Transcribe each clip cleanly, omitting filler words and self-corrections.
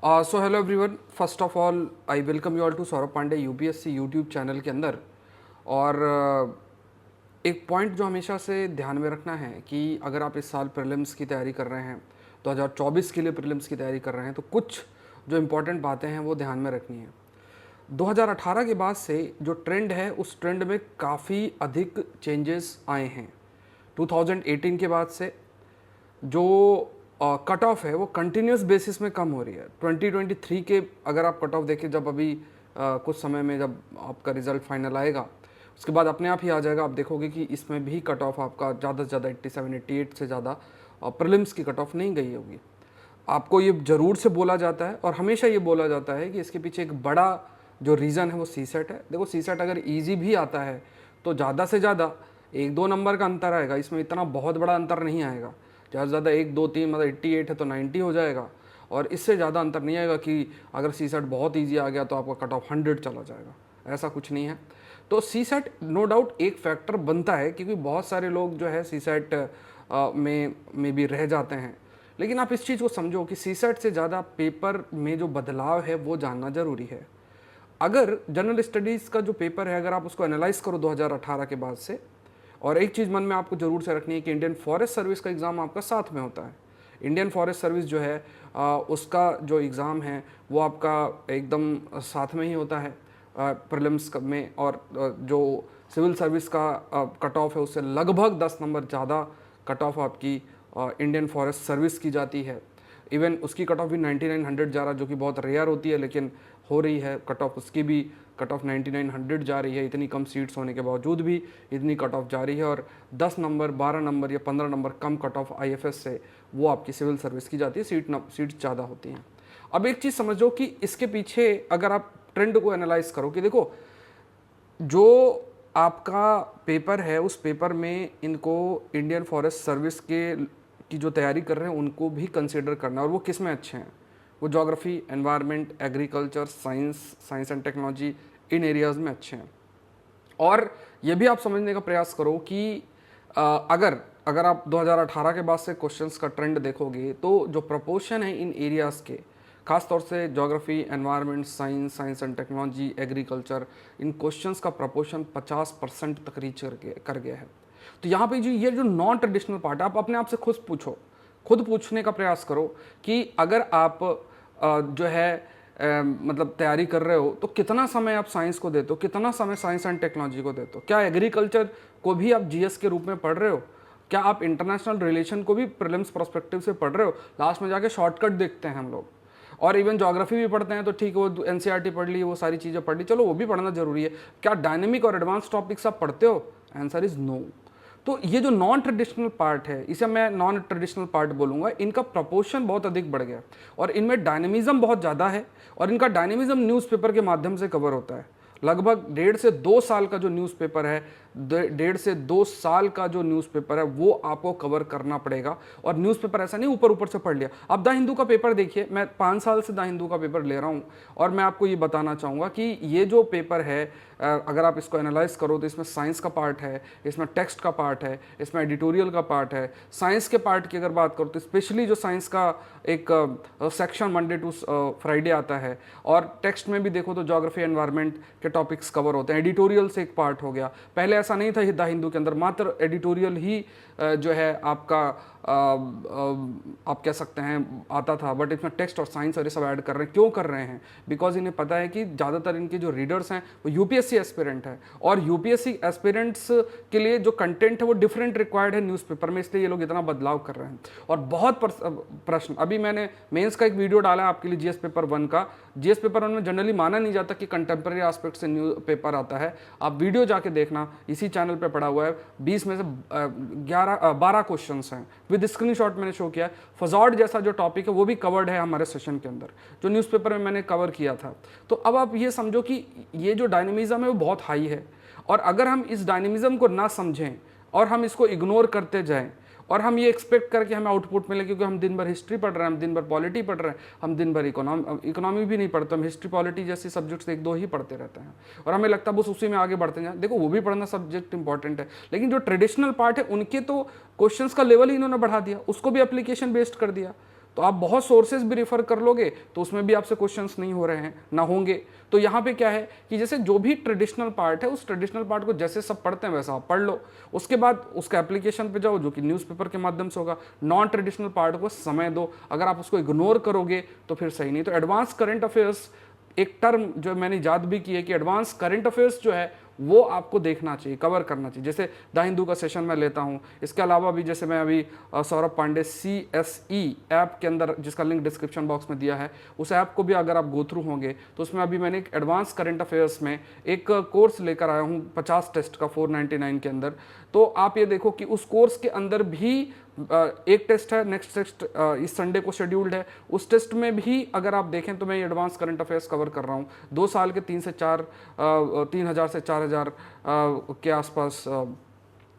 So hello everyone, first of all I welcome you all to Saurabh Pandey UPSC YouTube channel के अंदर। और एक point जो हमेशा से ध्यान में रखना है कि अगर आप इस साल प्रीलिम्स की तैयारी कर रहे हैं, 2024 के लिए प्रीलिम्स की तैयारी कर रहे हैं, तो कुछ जो इम्पोर्टेंट बातें हैं वो ध्यान में रखनी है। 2018 के बाद से जो ट्रेंड है उस ट्रेंड में काफ़ी अधिक चेंजेस आए हैं। 2018 के बाद से जो कट ऑफ है वो कंटिन्यूस बेसिस में कम हो रही है। 2023 के अगर आप कट ऑफ देखें, जब अभी कुछ समय में जब आपका रिजल्ट फाइनल आएगा उसके बाद अपने आप ही आ जाएगा, आप देखोगे कि इसमें भी कट ऑफ आपका ज़्यादा से ज़्यादा 87 88 से ज़्यादा प्रीलिम्स की कट ऑफ नहीं गई होगी। आपको ये ज़रूर से बोला जाता है और हमेशा ये बोला जाता है कि इसके पीछे एक बड़ा जो रीज़न है वो सी सेट है। देखो, सी सेट अगर ईजी भी आता है तो ज़्यादा से ज़्यादा 1-2 नंबर का अंतर आएगा, इसमें इतना बहुत बड़ा अंतर नहीं आएगा। ज़्यादा से ज़्यादा 1-2-3 मतलब 88 है तो 90 हो जाएगा, और इससे ज़्यादा अंतर नहीं आएगा कि अगर सी सेट बहुत ईजी आ गया तो आपका कट ऑफ 100 चला जाएगा, ऐसा कुछ नहीं है। तो सी सेट नो डाउट एक फैक्टर बनता है, क्योंकि बहुत सारे लोग जो है सी सेट में भी रह जाते हैं। लेकिन आप इस चीज़ को समझो कि सी सेट से ज़्यादा पेपर में जो बदलाव है वो जानना ज़रूरी है। अगर जनरल स्टडीज़ का जो पेपर है, अगर आप उसको एनालाइज करो 2018 के बाद से, और एक चीज़ मन में आपको ज़रूर से रखनी है कि इंडियन फॉरेस्ट सर्विस का एग्ज़ाम आपका साथ में होता है। इंडियन फॉरेस्ट सर्विस जो है उसका जो एग्ज़ाम है वो आपका एकदम साथ में ही होता है प्रीलिम्स में, और जो सिविल सर्विस का कट ऑफ है उससे लगभग 10 नंबर ज़्यादा कट ऑफ आपकी इंडियन फॉरेस्ट सर्विस की जाती है। इवन उसकी कट ऑफ भी 9900 जा रहा, जो कि बहुत रेयर होती है, लेकिन हो रही है कट ऑफ उसकी भी। कट ऑफ 9900 जा रही है, इतनी कम सीट्स होने के बावजूद भी इतनी कट ऑफ जा रही है। और 10 नंबर 12 नंबर या 15 नंबर कम कट ऑफ आईएफएस से वो आपकी सिविल सर्विस की जाती है, सीट्स ज़्यादा होती हैं। अब एक चीज़ समझो कि इसके पीछे अगर आप ट्रेंड को एनालाइज करो कि देखो, जो आपका पेपर है उस पेपर में इनको इंडियन फॉरेस्ट सर्विस की जो तैयारी कर रहे हैं उनको भी कंसिडर करना है। और वो किस में अच्छे हैं? वो geography, environment, agriculture, science and technology, in areas में अच्छे हैं। और ये भी आप समझने का प्रयास करो कि अगर आप 2018 के बाद से क्वेश्चंस का ट्रेंड देखोगे तो जो प्रपोर्शन है इन एरियाज़ के, खास तौर से geography, environment, science and technology, agriculture, in questions का प्रपोर्शन 50% तक रीच कर गया है। तो यहाँ पे ये जो नॉन ट्रेडिशनल पार्ट है, आप अपने आप से खुद पूछने का प्रयास करो कि अगर आप जो है मतलब तैयारी कर रहे हो तो कितना समय आप साइंस को देते हो, कितना समय साइंस एंड टेक्नोलॉजी को देते हो? क्या एग्रीकल्चर को भी आप जीएस के रूप में पढ़ रहे हो? क्या आप इंटरनेशनल रिलेशन को भी प्रीलिम्स पर्सपेक्टिव से पढ़ रहे हो? लास्ट में जाके शॉर्टकट देखते हैं हम लोग। और इवन ज्योग्राफी भी पढ़ते हैं तो ठीक है, वो एनसीईआरटी पढ़ ली, वो सारी चीज़ें पढ़ ली, चलो वो भी पढ़ना जरूरी है। क्या डायनेमिक और एडवांस टॉपिक्स आप पढ़ते हो? Answer is no. तो ये जो नॉन ट्रेडिशनल पार्ट है, इसे मैं नॉन ट्रेडिशनल पार्ट बोलूँगा, इनका प्रपोर्शन बहुत अधिक बढ़ गया और इनमें डायनेमिज्म बहुत ज़्यादा है। और इनका डायनेमिज्म न्यूज़पेपर के माध्यम से कवर होता है। लगभग 1.5 से 2 साल का जो न्यूज़पेपर है, 1.5 से 2 साल का जो न्यूज़पेपर है वो आपको कवर करना पड़ेगा। और न्यूज़पेपर ऐसा नहीं ऊपर ऊपर से पढ़ लिया। अब द हिंदू का पेपर देखिए, मैं 5 साल से द हिंदू का पेपर ले रहा हूँ और मैं आपको ये बताना चाहूँगा कि ये जो पेपर है, अगर आप इसको एनालाइज करो तो इसमें साइंस का पार्ट है, इसमें टेक्स्ट का पार्ट है, इसमें एडिटोरियल का पार्ट है। साइंस के पार्ट की अगर बात करो तो स्पेशली जो साइंस का एक सेक्शन मंडे टू फ्राइडे आता है, और टेक्स्ट में भी देखो तो ज्योग्राफी, एनवायरनमेंट के टॉपिक्स कवर होते हैं। एडिटोरियल से एक पार्ट हो गया। पहले ऐसा नहीं था द हिंदू के अंदर, मात्र एडिटोरियल ही जो है आपका आप कह सकते हैं आता था, बट इसमें टेक्स्ट और साइंस और ये सब ऐड कर रहे हैं। क्यों कर रहे हैं? बिकॉज इन्हें पता है कि ज़्यादातर इनके जो रीडर्स हैं वो यूपीएससी एस्पिरेंट है, और यूपीएससी एस्पिरेंट्स के लिए जो कंटेंट है वो डिफरेंट रिक्वायर्ड है न्यूज़पेपर में, इसलिए ये लोग इतना बदलाव कर रहे हैं। और बहुत प्रश्न, अभी मैंने मेंस का एक वीडियो डाला है आपके लिए जीएस पेपर 1 का। जीएस पेपर 1 में जनरली माना नहीं जाता कि कंटेम्प्रेरी एस्पेक्ट से न्यूज़ पेपर आता है। आप वीडियो जाके देखना, इसी चैनल पे पड़ा हुआ है। 20 में से 12 क्वेश्चन हैं, विद स्क्रीनशॉट मैंने शो किया है। फजॉड जैसा जो टॉपिक है वो भी कवर्ड है हमारे सेशन के अंदर, जो न्यूज़पेपर में मैंने कवर किया था। तो अब आप ये समझो कि ये जो डायनेमिज्म है वो बहुत हाई है, और अगर हम इस डायनेमिज्म को ना समझें और हम इसको इग्नोर करते जाएं और हम ये एक्सपेक्ट करके हमें आउटपुट मिले, क्योंकि हम दिन भर हिस्ट्री पढ़ रहे हैं, हम दिन भर पॉलिटी पढ़ रहे हैं, हम दिन भर इकोनॉमी भी नहीं पढ़ते, हम हिस्ट्री पॉलिटी जैसी सब्जेक्ट्स 1-2 ही पढ़ते रहते हैं, और हमें लगता है बस उसी में आगे बढ़ते जाएं। देखो, वो भी पढ़ना सब्जेक्ट इंपॉर्टेंट है, लेकिन जो ट्रेडिशनल पार्ट है उनके तो क्वेश्चंस का लेवल ही इन्होंने बढ़ा दिया, उसको भी एप्लीकेशन बेस्ड कर दिया। तो तो आप बहुत सोर्सेज भी रेफर कर लोगे तो उसमें भी आपसे क्वेश्चंस नहीं हो रहे हैं, ना होंगे। तो यहाँ पे क्या है कि जैसे जो भी ट्रेडिशनल पार्ट है, उस ट्रेडिशनल पार्ट को जैसे सब पढ़ते हैं वैसा आप पढ़ लो, उसके बाद उसका एप्लीकेशन पे जाओ जो कि न्यूज़पेपर के माध्यम से होगा। नॉन ट्रेडिशनल पार्ट को समय दो, अगर आप उसको इग्नोर करोगे तो फिर सही नहीं। तो एडवांस करंट अफेयर्स एक टर्म जो मैंने याद भी की है कि एडवांस करंट अफेयर्स जो है वो आपको देखना चाहिए, कवर करना चाहिए। जैसे द हिंदू का सेशन मैं लेता हूँ, इसके अलावा भी जैसे मैं अभी सौरभ पांडे CSE ऐप के अंदर, जिसका लिंक डिस्क्रिप्शन बॉक्स में दिया है, उस ऐप को भी अगर आप गो थ्रू होंगे तो उसमें अभी मैंने एक एडवांस करंट अफेयर्स में एक कोर्स लेकर आया हूँ 50 टेस्ट का 499 के अंदर। तो आप ये देखो कि उस कोर्स के अंदर भी एक टेस्ट है, नेक्स्ट टेस्ट इस संडे को शेड्यूल्ड है, उस टेस्ट में भी अगर आप देखें तो मैं एडवांस करंट अफेयर्स कवर कर रहा हूँ। 2 साल के 3,000 से 4,000 के आसपास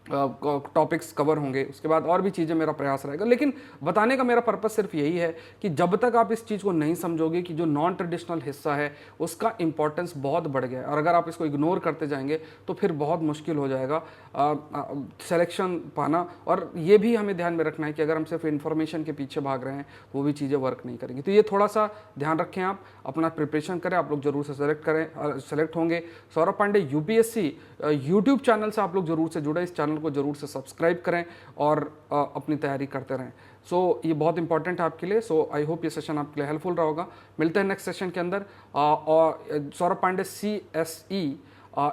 टॉपिक्स कवर होंगे। उसके बाद और भी चीज़ें मेरा प्रयास रहेगा, लेकिन बताने का मेरा पर्पस सिर्फ यही है कि जब तक आप इस चीज़ को नहीं समझोगे कि जो नॉन ट्रेडिशनल हिस्सा है उसका इंपॉर्टेंस बहुत बढ़ गया है, और अगर आप इसको इग्नोर करते जाएंगे तो फिर बहुत मुश्किल हो जाएगा सिलेक्शन पाना। और ये भी हमें ध्यान में रखना है कि अगर हम सिर्फ इन्फॉर्मेशन के पीछे भाग रहे हैं तो वो भी चीज़ें वर्क नहीं करेंगी। तो ये थोड़ा सा ध्यान रखें, आप अपना प्रिपरेशन करें, आप लोग जरूर से सेलेक्ट होंगे। Saurabh Pandey UPSC YouTube channel से आप लोग जरूर से जुड़े, इस चैनल को जरूर से सब्सक्राइब करें और अपनी तैयारी करते रहें। ये बहुत इंपॉर्टेंट है आपके लिए। आई होप ये सेशन आपके लिए हेल्पफुल रहा होगा। मिलते हैं नेक्स्ट सेशन के अंदर। और सौरभ पांडे CSE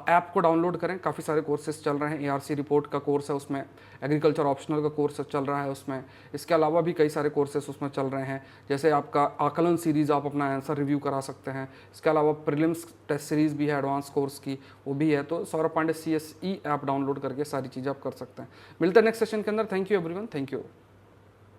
ऐप को डाउनलोड करें, काफ़ी सारे कोर्सेज चल रहे हैं। ARC रिपोर्ट का कोर्स है, उसमें एग्रीकल्चर ऑप्शनल का कोर्स चल रहा है उसमें। इसके अलावा भी कई सारे कोर्सेज उसमें चल रहे हैं, जैसे आपका आकलन सीरीज़, आप अपना आंसर रिव्यू करा सकते हैं। इसके अलावा प्रीलिम्स टेस्ट सीरीज़ भी है एडवांस कोर्स की, वो भी है। तो Saurabh Pandey CSE app download करके सारी चीज़ें आप कर सकते हैं। मिलते हैं नेक्स्ट सेशन के अंदर। Thank you everyone, thank you.